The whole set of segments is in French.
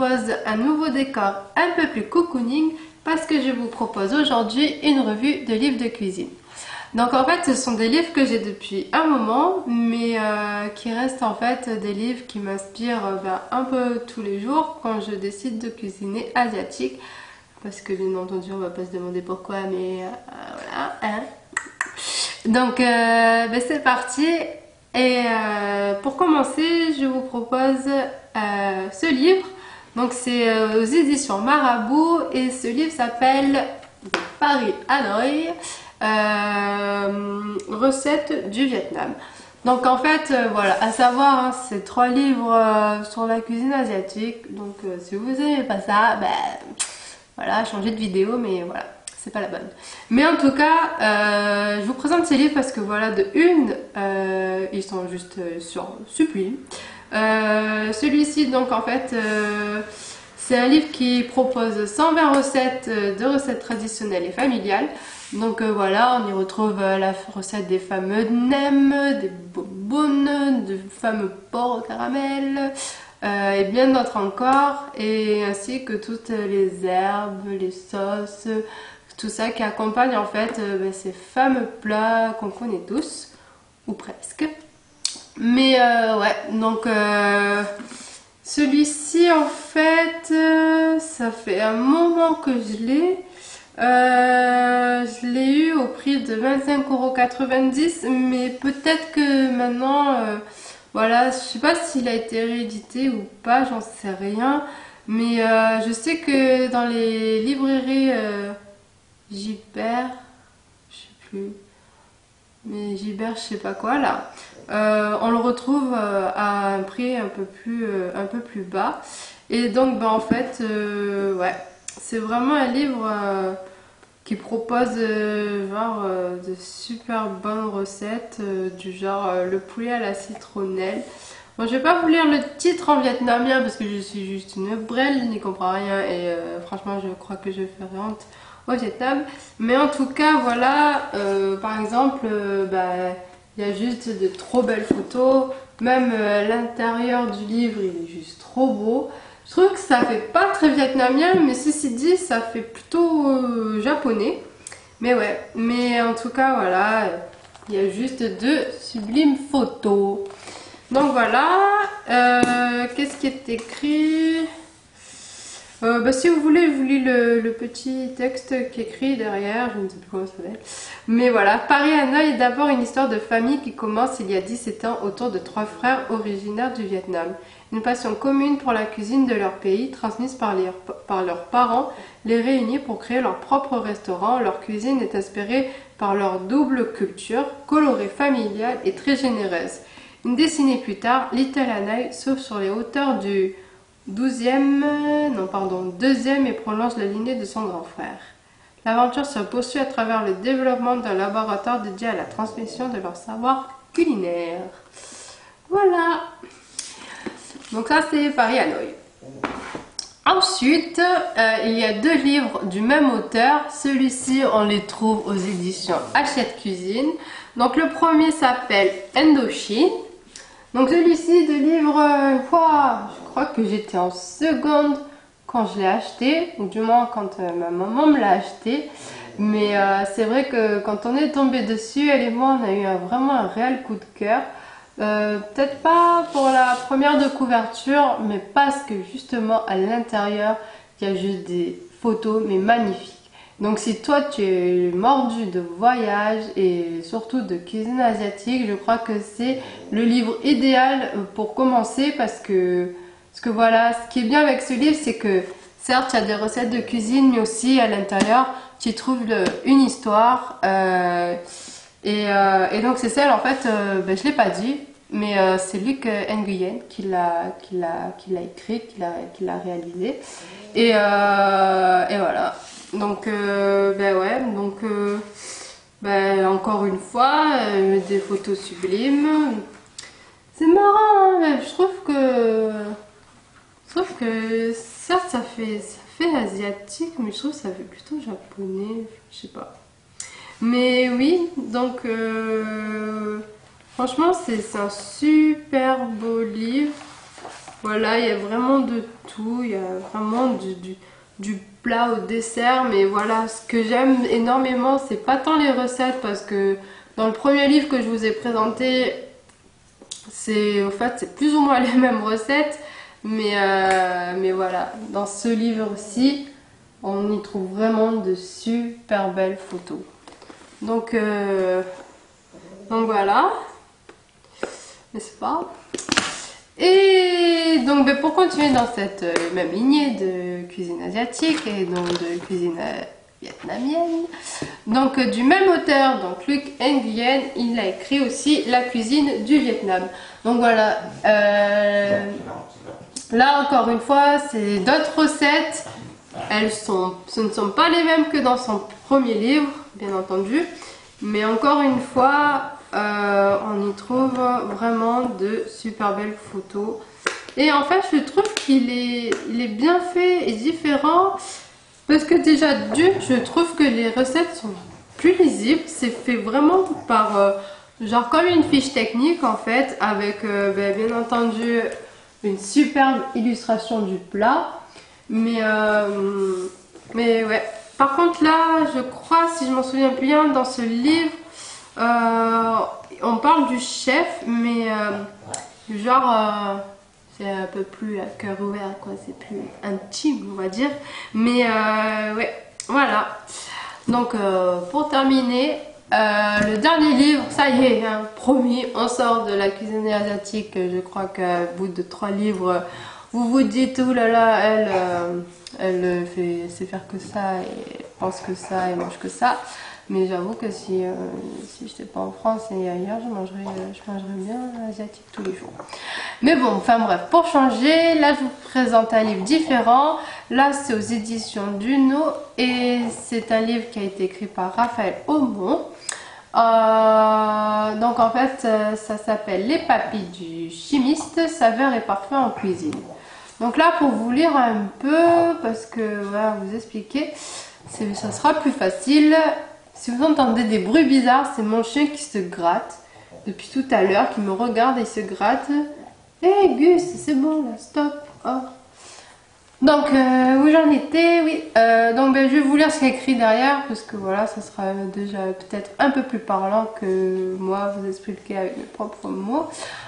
propose un nouveau décor un peu plus cocooning parce que je vous propose aujourd'hui une revue de livres de cuisine. Donc en fait ce sont des livres que j'ai depuis un moment mais qui restent en fait des livres qui m'inspirent un peu tous les jours quand je décide de cuisiner asiatique. Parce que bien entendu on va pas se demander pourquoi mais voilà hein. Donc c'est parti. Et pour commencer, je vous propose ce livre. Donc c'est aux éditions Marabout et ce livre s'appelle Paris Hanoï, recettes du Vietnam. Donc en fait, voilà, à savoir, hein, c'est 3 livres sur la cuisine asiatique. Donc si vous n'aimez pas ça, voilà, changez de vidéo, mais voilà. C'est pas la bonne. Mais en tout cas, je vous présente ces livres parce que voilà, de une, ils sont juste sublimes. Celui-ci, donc en fait, c'est un livre qui propose 120 recettes de recettes traditionnelles et familiales. Donc voilà, on y retrouve la recette des fameux nems, des bonbonnes, du fameux porc au caramel. Et bien d'autres encore, et ainsi que toutes les herbes, les sauces, tout ça qui accompagne en fait ces fameux plats qu'on connaît tous, ou presque. Mais ouais, donc celui-ci en fait, ça fait un moment que je l'ai. Je l'ai eu au prix de 25,90 €, mais peut-être que maintenant, voilà, je sais pas s'il a été réédité ou pas, j'en sais rien. Mais je sais que dans les librairies Gibert, je sais plus, mais Gibert je sais pas quoi là, on le retrouve à un prix un peu plus bas. Et donc en fait, ouais, c'est vraiment un livre qui propose de super bonnes recettes du genre le poulet à la citronnelle. Bon, je vais pas vous lire le titre en vietnamien parce que je suis juste une brêle, je n'y comprends rien et franchement je crois que je ferai honte au Vietnam. Mais en tout cas voilà, par exemple, il y a juste de trop belles photos. Même l'intérieur du livre il est juste trop beau. Je trouve que ça fait pas très vietnamien, mais ceci dit ça fait plutôt japonais. Mais ouais, mais en tout cas voilà, il y a juste de sublimes photos. Donc voilà, qu'est-ce qui est écrit? Si vous voulez, je vous lis le petit texte qui est écrit derrière, je ne sais plus comment ça s'appelle. Mais voilà, Paris Hanoï est d'abord une histoire de famille qui commence il y a 17 ans autour de 3 frères originaires du Vietnam. Une passion commune pour la cuisine de leur pays, transmise par leurs parents, les réunit pour créer leur propre restaurant. Leur cuisine est inspirée par leur double culture, colorée, familiale et très généreuse. Une décennie plus tard, Little Hanoï s'ouvre sur les hauteurs du 2e et prolonge la lignée de son grand frère. L'aventure se poursuit à travers le développement d'un laboratoire dédié à la transmission de leur savoir culinaire. Voilà. Donc ça c'est Paris Hanoï. Ensuite, il y a 2 livres du même auteur. Celui-ci, on les trouve aux éditions Hachette Cuisine. Donc le premier s'appelle Indochine. Donc celui-ci de livre, je crois que j'étais en seconde quand je l'ai acheté, ou du moins quand ma maman me l'a acheté. Mais c'est vrai que quand on est tombé dessus, elle et moi, on a eu vraiment un réel coup de cœur. Peut-être pas pour la première de couverture, mais parce que justement à l'intérieur, il y a juste des photos, mais magnifiques. Donc si toi tu es mordu de voyage et surtout de cuisine asiatique, je crois que c'est le livre idéal pour commencer parce que voilà, ce qui est bien avec ce livre, c'est que certes il y a des recettes de cuisine, mais aussi à l'intérieur tu trouves une histoire. Et donc c'est celle en fait, je l'ai pas dit, mais c'est Luc Nguyen qui l'a écrit, qui l'a réalisé. Et voilà. Donc ouais, donc encore une fois, des photos sublimes. C'est marrant, hein, je trouve que certes ça fait asiatique, mais je trouve que ça fait plutôt japonais, je sais pas. Mais oui, donc franchement c'est un super beau livre. Voilà, il y a vraiment de tout, il y a vraiment du plat au dessert, mais voilà, ce que j'aime énormément, c'est pas tant les recettes, parce que dans le premier livre que je vous ai présenté, c'est plus ou moins les mêmes recettes, mais voilà, dans ce livre-ci, on y trouve vraiment de super belles photos. Donc voilà, n'est-ce pas? Et donc pour continuer dans cette même lignée de cuisine asiatique et donc de cuisine vietnamienne, donc du même auteur, donc Luc Nguyen, il a écrit aussi La cuisine du Vietnam. Donc voilà, là encore une fois, c'est d'autres recettes. Ce ne sont pas les mêmes que dans son premier livre, bien entendu, mais encore une fois, on y trouve vraiment de super belles photos. Et en fait, je trouve qu'il est bien fait et différent, parce que déjà, je trouve que les recettes sont plus lisibles. C'est fait vraiment par, genre comme une fiche technique en fait, avec bien entendu une superbe illustration du plat. Mais ouais. Par contre là, je crois, si je m'en souviens bien, dans ce livre, on parle du chef, mais genre c'est un peu plus à cœur ouvert, quoi. C'est plus intime, on va dire. Mais ouais, voilà. Donc pour terminer, le dernier livre, ça y est, hein, promis, on sort de la cuisine asiatique. Je crois qu'au bout de 3 livres, vous vous dites, ouh là là, elle sait faire que ça, et pense que ça, et mange que ça. Mais j'avoue que si je n'étais pas en France et ailleurs, je mangerais bien asiatique tous les jours. Mais bon, enfin bref, pour changer, là je vous présente un livre différent. Là c'est aux éditions Duno et c'est un livre qui a été écrit par Raphaël Aumont. Donc en fait, ça s'appelle Les papilles du chimiste, saveurs et parfums en cuisine. Donc là, pour vous lire un peu, parce que voilà, vous expliquer, ça sera plus facile. Si vous entendez des bruits bizarres, c'est mon chien qui se gratte depuis tout à l'heure, qui me regarde et il se gratte. Hé Gus, c'est bon là, stop. Oh. Donc, où j'en étais, oui. Donc, je vais vous lire ce qu'il y a écrit derrière, parce que voilà, ça sera déjà peut-être un peu plus parlant que moi vous expliquer avec mes propres mots.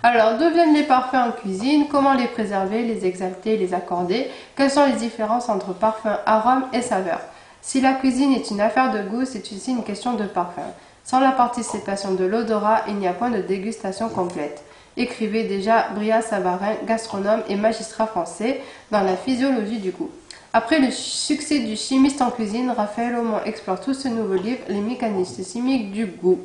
Alors, d'où viennent les parfums en cuisine? Comment les préserver, les exalter, les accorder? Quelles sont les différences entre parfum, arôme et saveur? Si la cuisine est une affaire de goût, c'est aussi une question de parfum. Sans la participation de l'odorat, il n'y a point de dégustation complète. Écrivait déjà Bria Savarin, gastronome et magistrat français, dans la physiologie du goût. Après le succès du chimiste en cuisine, Raphaël Aumont explore tout ce nouveau livre, les mécanismes chimiques du goût.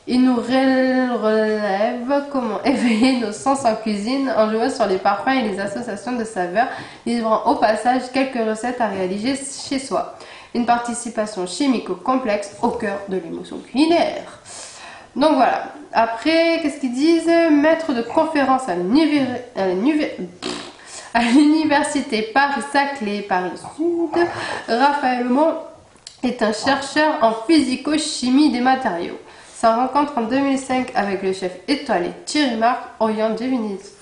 Il nous relève comment éveiller nos sens en cuisine en jouant sur les parfums et les associations de saveurs, livrant au passage quelques recettes à réaliser chez soi. Une participation chimique complexe au cœur de l'émotion culinaire. Donc voilà. Après, qu'est-ce qu'ils disent? Maître de conférence à l'université Paris-Saclay, Paris-Sud, Raphaël Aumont est un chercheur en physico-chimie des matériaux. Sa rencontre en 2005 avec le chef étoilé Thierry Marx oriente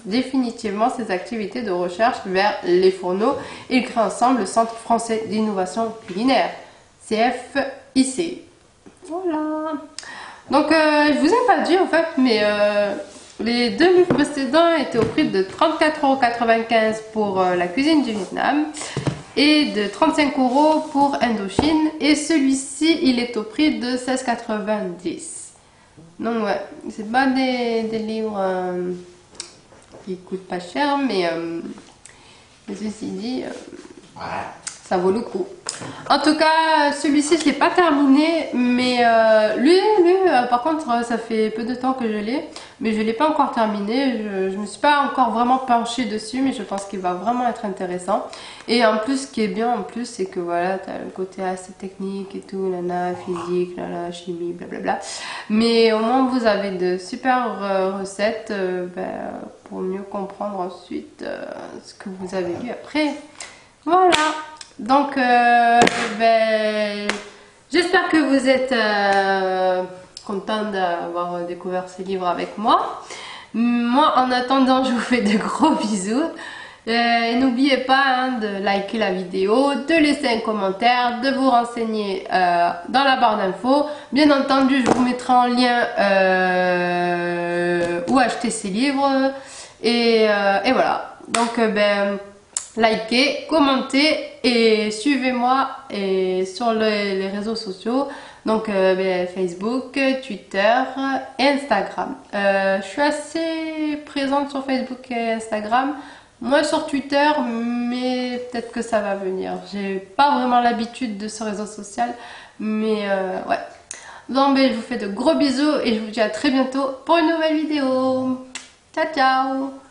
définitivement ses activités de recherche vers les fourneaux. Il crée ensemble le Centre français d'innovation culinaire, CFIC. Voilà. Donc, je vous ai pas dit en fait, mais les 2 livres précédents étaient au prix de 34,95 € pour la cuisine du Vietnam et de 35 € pour Indochine. Et celui-ci, il est au prix de 16,90 €. Donc ouais, c'est pas des livres qui coûtent pas cher, mais ceci dit, ça vaut le coup. En tout cas, celui-ci, je l'ai pas terminé, mais lui, par contre, ça fait peu de temps que je l'ai, mais je l'ai pas encore terminé. Je me suis pas encore vraiment penchée dessus, mais je pense qu'il va vraiment être intéressant. Et en plus, ce qui est bien en plus, c'est que voilà, tu as le côté assez technique et tout, nana, physique, nana, chimie, blablabla. Mais au moins, vous avez de super recettes pour mieux comprendre ensuite ce que vous avez lu après. Voilà. Donc, j'espère que vous êtes content d'avoir découvert ce livre avec moi. Moi, en attendant, je vous fais de gros bisous. Et n'oubliez pas hein, de liker la vidéo, de laisser un commentaire, de vous renseigner dans la barre d'infos. Bien entendu, je vous mettrai en lien où acheter ces livres. Et voilà. Donc, likez, commentez et suivez-moi sur les réseaux sociaux. Donc Facebook, Twitter et Instagram. Je suis assez présente sur Facebook et Instagram. Moi sur Twitter, mais peut-être que ça va venir. J'ai pas vraiment l'habitude de ce réseau social, mais ouais. Donc je vous fais de gros bisous et je vous dis à très bientôt pour une nouvelle vidéo. Ciao ciao!